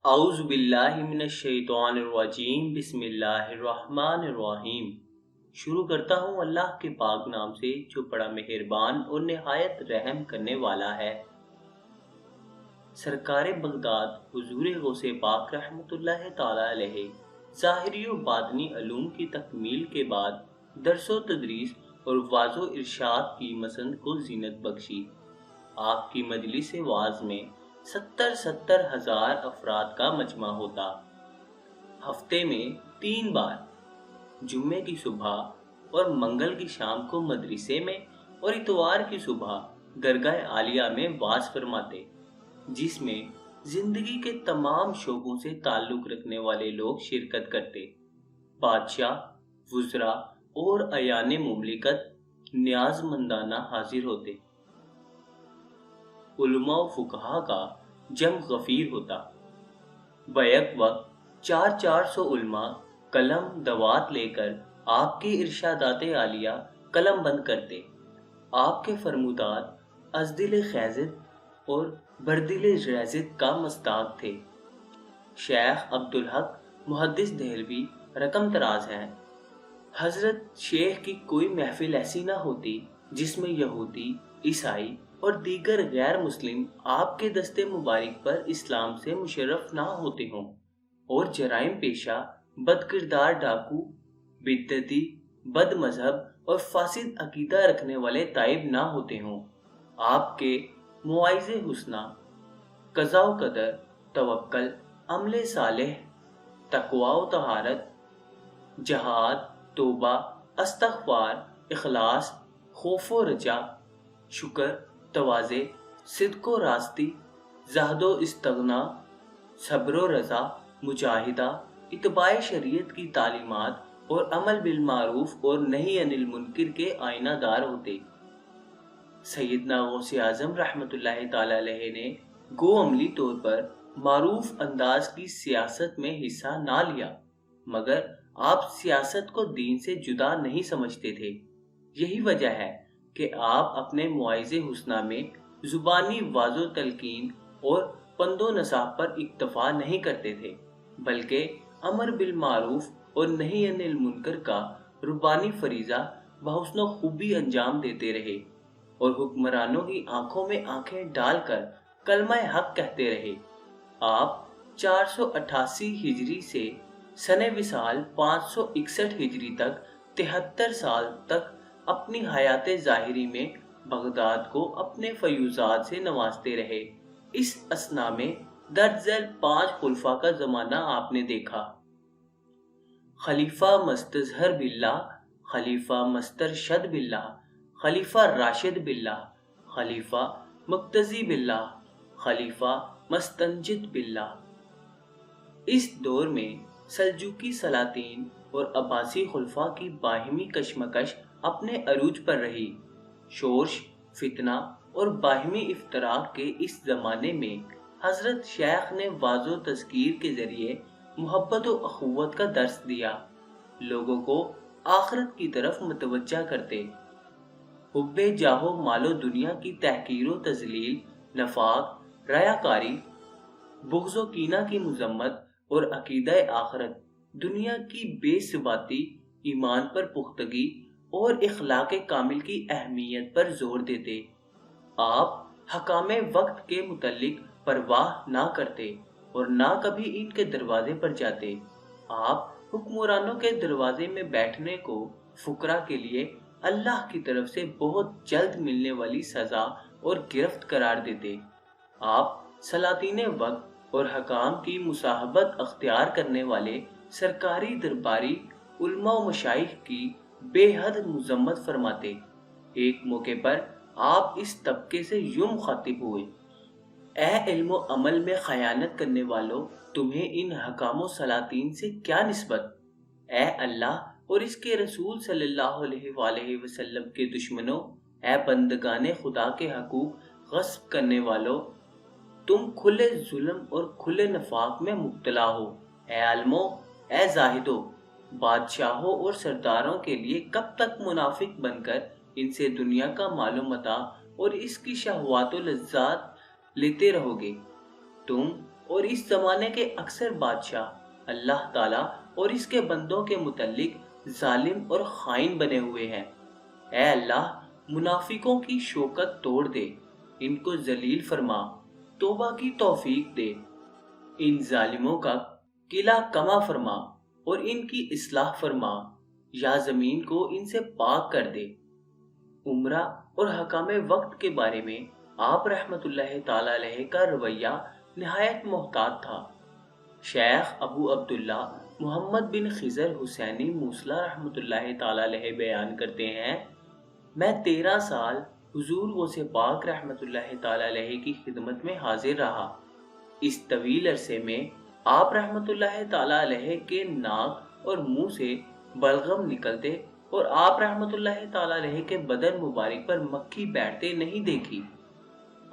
اعوذ باللہ من الشیطان الرجیم بسم اللہ الرحمن الرحیم۔ شروع کرتا ہوں اللہ کے پاک نام سے جو بڑا مہربان اور نہایت رحم کرنے والا ہے۔ سرکار بغداد حضور غوث پاک رحمۃ اللہ تعالی علیہ ظاہری و باطنی علوم کی تکمیل کے بعد درس و تدریس اور واعظ و ارشاد کی مسند کو زینت بخشی۔ آپ کی مجلس واعظ میں 70 ہزار افراد کا مجمع ہوتا۔ ہفتے میں 3 بار جمعے کی صبح اور منگل کی شام کو مدرسے میں اور اتوار کی صبح درگاہ عالیہ میں واعظ فرماتے، جس میں زندگی کے تمام شعبوں سے تعلق رکھنے والے لوگ شرکت کرتے۔ بادشاہ، وزراء اور ایان مملکت نیاز مندانہ حاضر ہوتے۔ علماء و فقہا کا جمع غفیر ہوتا۔ بیک وقت 400 علماء قلم دوات لے کر آپ کی ارشادات عالیہ قلم بند کرتے۔ آپ کے فرمودات از دل خیزت اور بردل ریزت کا مصداق تھے۔ شیخ عبدالحق محدث دہلوی رقم تراز ہیں۔ حضرت شیخ کی کوئی محفل ایسی نہ ہوتی جس میں یہودی، عیسائی اور دیگر غیر مسلم آپ کے دستے مبارک پر اسلام سے مشرف نہ ہوتے ہوں، اور جرائم پیشہ، بد کردار ڈاکو، بدعتی، بد مذہب اور فاسد عقیدہ رکھنے والے تائب نہ ہوتے ہوں۔ آپ کے مواعظ حسنہ، قضاء و قدر، توکل، عمل صالح، تقوی و طہارت، جہاد، توبہ، استغفار، اخلاص، خوف و رجا، شکر، تواضع، صدق و راستی، زہد و استغنا، صبر و رضا، مجاہدہ، اتباع شریعت کی تعلیمات اور عمل بالمعروف اور نہی عن المنکر کے آئینہ دار ہوتے۔ سیدنا غوث اعظم رحمۃ اللہ تعالی علیہ نے گو عملی طور پر معروف انداز کی سیاست میں حصہ نہ لیا، مگر آپ سیاست کو دین سے جدا نہیں سمجھتے تھے۔ یہی وجہ ہے کہ آپ اپنے مواعظ حسنہ میں زبانی وعظ و تلقین اور پند و نصاحت پر اکتفا نہیں کرتے تھے، بلکہ امر بالمعروف اور نہی عن المنکر کا ربانی فریضہ بحسن و خوبی انجام دیتے رہے، اور حکمرانوں کی آنکھوں میں آنکھیں ڈال کر کلمہ حق کہتے رہے۔ آپ 488 ہجری سے سن وصال 561 ہجری تک 73 سال تک اپنی حیات ظاہری میں بغداد کو اپنے فیوزات سے نوازتے رہے۔ اس اثنا میں درج ذیل 5 خلفاء کا زمانہ آپ نے دیکھا۔ خلیفہ مستظہر باللہ، خلیفہ مسترشد باللہ، خلیفہ راشد باللہ، خلیفہ مقتدی باللہ، خلیفہ مستنجد باللہ۔ اس دور میں سلجوقی سلاطین اور عباسی خلفاء کی باہمی کشمکش اپنے عروج پر رہی۔ شورش، فتنہ اور باہمی افتراق کے اس زمانے میں حضرت شیخ نے وعظ و تذکیر کے ذریعے محبت و اخوت کا درس دیا، لوگوں کو آخرت کی طرف متوجہ کرتے۔ حب جاہ و مال و دنیا کی تحقیر و تذلیل، نفاق، ریاکاری، بغض و کینہ کی مذمت اور عقیدہ آخرت، دنیا کی بے ثباتی، ایمان پر پختگی اور اخلاق کامل کی اہمیت پر زور دیتے۔ آپ حکام وقت کے متعلق پرواہ نہ کرتے اور نہ کبھی ان کے دروازے پر جاتے۔ آپ حکمرانوں کے دروازے میں بیٹھنے کو فقراء کے لیے اللہ کی طرف سے بہت جلد ملنے والی سزا اور گرفت قرار دیتے۔ آپ سلاطین وقت اور حکام کی مصاحبت اختیار کرنے والے سرکاری درباری علماء و مشائخ کی بے حد مذمت فرماتے۔ ایک موقع پر آپ اس طبقے سے یوں مخاطب ہوئے: اے علم و عمل میں خیانت کرنے والوں، تمہیں ان حکام و سلاطین سے کیا نسبت؟ اے اللہ اور اس کے رسول صلی اللہ علیہ وآلہ وسلم کے دشمنوں، اے بندگان خدا کے حقوق غصب کرنے والوں، تم کھلے ظلم اور کھلے نفاق میں مبتلا ہو۔ اے عالموں، اے زاہدوں، بادشاہوں اور سرداروں کے لیے کب تک منافق بن کر ان سے دنیا کا مال و متاع اور اس کی شہوات و لذات لیتے رہو گے؟ تم اور اس زمانے کے اکثر بادشاہ اللہ تعالیٰ اور اس کے بندوں کے متعلق ظالم اور خائن بنے ہوئے ہیں۔ اے اللہ، منافقوں کی شوکت توڑ دے، ان کو ذلیل فرما، توبہ کی توفیق دے، ان ظالموں کا قلعہ کما فرما اور ان کی اصلاح فرما، یا زمین کو ان سے پاک کر دے۔ عمرہ اور حکام وقت کے بارے میں آپ رحمت اللہ تعالی علیہ کا رویہ نہایت محتاط تھا۔ شیخ ابو عبداللہ محمد بن خضر حسینی موصلہ رحمت اللہ تعالی علیہ بیان کرتے ہیں، میں 13 سال حضور غوث پاک رحمت اللہ تعالی علیہ کی خدمت میں حاضر رہا۔ اس طویل عرصے میں آپ رحمت اللہ تعالی علیہ کے ناک اور منہ سے بلغم نکلتے اور آپ رحمت اللہ تعالی علیہ کے بدن مبارک پر مکھی بیٹھتے نہیں دیکھی۔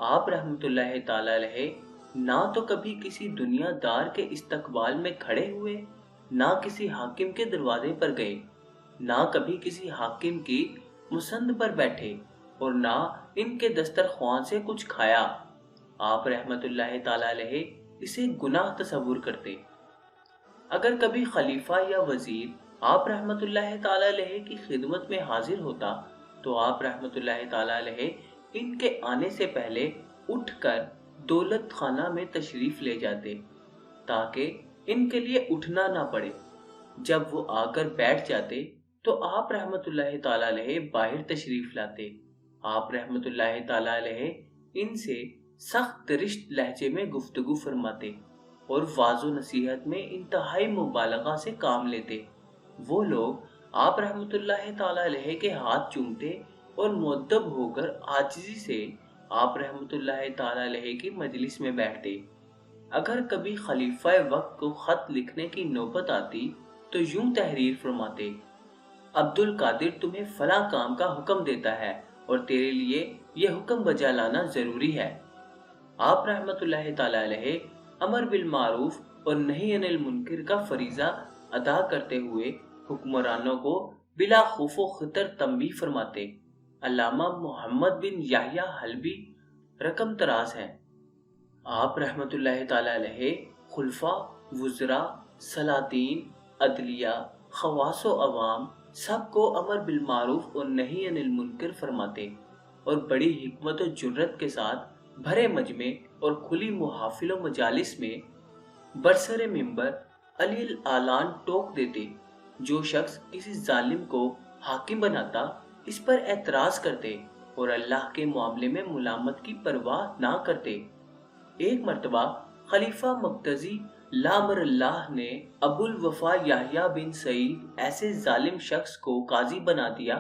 آپ رحمت اللہ تعالی علیہ نہ تو کبھی کسی دنیا دار کے استقبال میں کھڑے ہوئے، نہ کسی حاکم کے دروازے پر گئے، نہ کبھی کسی حاکم کی مسند پر بیٹھے، اور نہ ان کے دسترخوان سے کچھ کھایا۔ آپ رحمت اللہ تعالی علیہ اسے گناہ تصور کرتے۔ اگر کبھی خلیفہ یا وزیر آپ رحمت اللہ تعالی علیہ کی خدمت میں حاضر ہوتا تو آپ رحمت اللہ تعالی علیہ ان کے آنے سے پہلے اٹھ کر دولت خانہ میں تشریف لے جاتے تاکہ ان کے لیے اٹھنا نہ پڑے۔ جب وہ آ کر بیٹھ جاتے تو آپ رحمت اللہ تعالی علیہ باہر تشریف لاتے۔ آپ رحمت اللہ تعالی علیہ ان سے سخت رشت لہجے میں گفتگو فرماتے اور واعظ و نصیحت میں انتہائی مبالغہ سے کام لیتے۔ وہ لوگ آپ رحمت اللہ تعالی علیہ کے ہاتھ چومتے اور مؤدب ہو کر عاجزی سے آپ رحمت اللہ تعالی علیہ کی مجلس میں بیٹھتے۔ اگر کبھی خلیفہ وقت کو خط لکھنے کی نوبت آتی تو یوں تحریر فرماتے: عبد القادر تمہیں فلاں کام کا حکم دیتا ہے اور تیرے لیے یہ حکم بجا لانا ضروری ہے۔ آپ رحمت اللہ تعالی علیہ امر بالمعروف اور نہی عن المنکر کا فریضہ ادا کرتے ہوئے حکمرانوں کو بلا خوف و خطر تنبیہ فرماتے۔ علامہ محمد بن یحییٰ حلبی رقم طراز ہیں۔ آپ رحمت اللہ تعالی علیہ خلفاء، وزراء، سلاطین، عدلیہ، خواص و عوام سب کو امر بالمعروف اور نہی عن المنکر فرماتے اور بڑی حکمت و جرت کے ساتھ بھرے مجمع اور کھلی محافل و مجالس میں برسر منبر علی الاعلان ٹوک دیتے۔ جو شخص کسی ظالم کو حاکم بناتا اس پر اعتراض کرتے اور اللہ کے معاملے میں ملامت کی پرواہ نہ کرتے۔ ایک مرتبہ خلیفہ مقتدی لامر اللہ نے ابو الوفا یحییٰ بن سعید ایسے ظالم شخص کو قاضی بنا دیا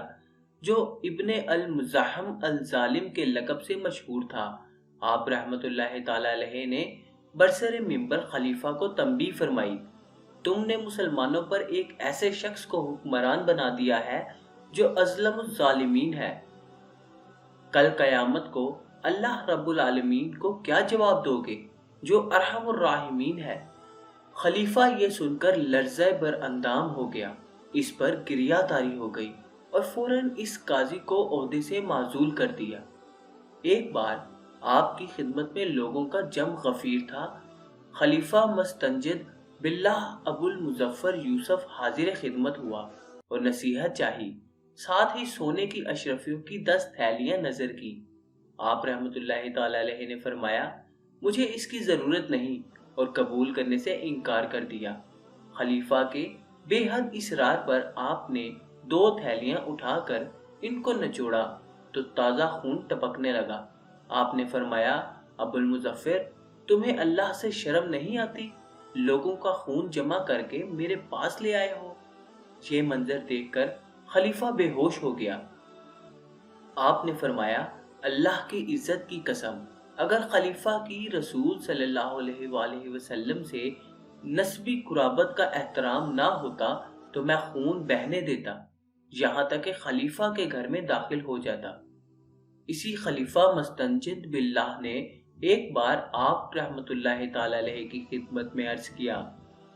جو ابن المزاحم الظالم کے لقب سے مشہور تھا۔ آپ رحمت اللہ تعالی علیہ نے برسر منبر خلیفہ کو تنبیہ فرمائی: تم نے مسلمانوں پر ایک ایسے شخص کو حکمران بنا دیا ہے جو اظلم الظالمین ہے۔ کل قیامت کو اللہ رب العالمین کو کیا جواب دو گے جو ارحم الراحمین ہے؟ خلیفہ یہ سن کر لرزہ بر اندام ہو گیا، اس پر گریہ طاری ہو گئی اور فوراً اس قاضی کو عہدے سے معزول کر دیا۔ ایک بار آپ کی خدمت میں لوگوں کا جم غفیر تھا۔ خلیفہ مستنجد باللہ ابو المظفر یوسف حاضر خدمت ہوا اور نصیحت چاہی، ساتھ ہی سونے کی اشرفیوں کی 10 تھیلیاں نظر کی۔ آپ رحمت اللہ تعالی علیہ نے فرمایا: مجھے اس کی ضرورت نہیں، اور قبول کرنے سے انکار کر دیا۔ خلیفہ کے بے حد اصرار پر آپ نے 2 تھیلیاں اٹھا کر ان کو نچوڑا تو تازہ خون ٹپکنے لگا۔ آپ نے فرمایا: ابو المظفر، تمہیں اللہ سے شرم نہیں آتی؟ لوگوں کا خون جمع کر کے میرے پاس لے آئے ہو۔ یہ منظر دیکھ کر خلیفہ بے ہوش ہو گیا۔ آپ نے فرمایا: اللہ کی عزت کی قسم، اگر خلیفہ کی رسول صلی اللہ علیہ وآلہ وسلم سے نسبی قرابت کا احترام نہ ہوتا تو میں خون بہنے دیتا، یہاں تک کہ خلیفہ کے گھر میں داخل ہو جاتا۔ اسی خلیفہ مستنجد باللہ نے ایک بار آپ رحمت اللہ تعالی علیہ کی خدمت میں عرض کیا: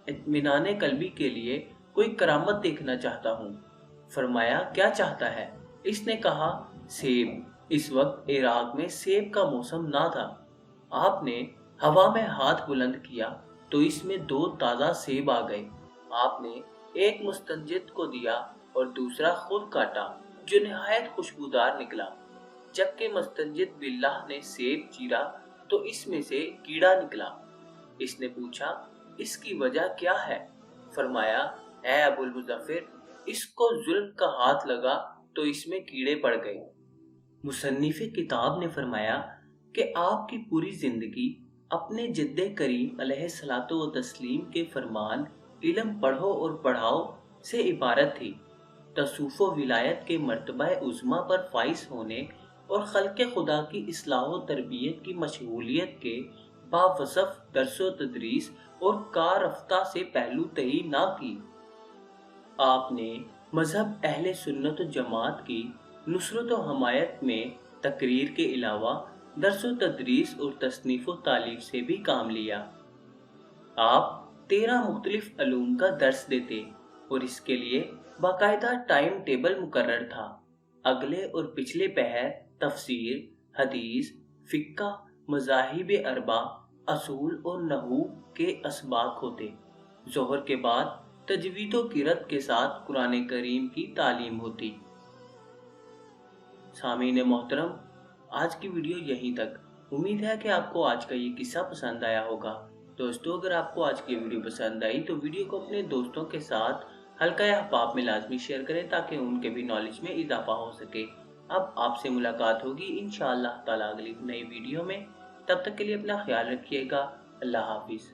اطمینان قلبی کے لیے کوئی کرامت دیکھنا چاہتا ہوں۔ فرمایا: کیا چاہتا ہے؟ اس نے کہا: سیب۔ اس وقت عراق میں سیب کا موسم نہ تھا۔ آپ نے ہوا میں ہاتھ بلند کیا تو اس میں 2 تازہ سیب آ گئے۔ آپ نے ایک مستنجد کو دیا اور دوسرا خود کاٹا، جو نہایت خوشبودار نکلا۔ جبکہ مستنجد باللہ نے سیب چیرا تو اس میں سے کیڑا نکلا۔ اس نے پوچھا، اس کی وجہ کیا ہے؟ فرمایا، اے ابو المظفر، اس کو ظلم کا ہاتھ لگا تو اس میں کیڑے پڑ گئے۔ مصنف کتاب نے فرمایا کہ آپ کی پوری زندگی اپنے جد کریم علیہ الصلوۃ والتسلیم کے فرمان علم پڑھو اور پڑھاؤ سے عبارت تھی۔ تصوف و ولایت کے مرتبہ عظمیٰ پر فائز ہونے اور خلق خدا کی اصلاح و تربیت کی مشغولیت کے باوصف درس و تدریس اور کار رفتہ سے پہلو تہی نہ کی۔ آپ نے مذہب اہل سنت و جماعت کی نصرت و حمایت میں تقریر کے علاوہ درس و تدریس اور تصنیف و تالیف سے بھی کام لیا۔ آپ 13 مختلف علوم کا درس دیتے اور اس کے لیے باقاعدہ ٹائم ٹیبل مقرر تھا۔ اگلے اور پچھلے پہر تفسیر، حدیث، فقہ، مذاہب اربع، اصول اور نحو کے اسباق ہوتے۔ ظہر کے بعد تجوید و قرأت کے ساتھ قرآن کریم کی تعلیم ہوتی۔ سامعین محترم، آج کی ویڈیو یہیں تک۔ امید ہے کہ آپ کو آج کا یہ قصہ پسند آیا ہوگا۔ دوستو، اگر آپ کو آج کی ویڈیو پسند آئی تو ویڈیو کو اپنے دوستوں کے ساتھ حلقہ احباب میں لازمی شیئر کریں تاکہ ان کے بھی نالج میں اضافہ ہو سکے۔ اب آپ سے ملاقات ہوگی انشاءاللہ تعالی اگلی نئی ویڈیو میں۔ تب تک کے لیے اپنا خیال رکھیے گا۔ اللہ حافظ۔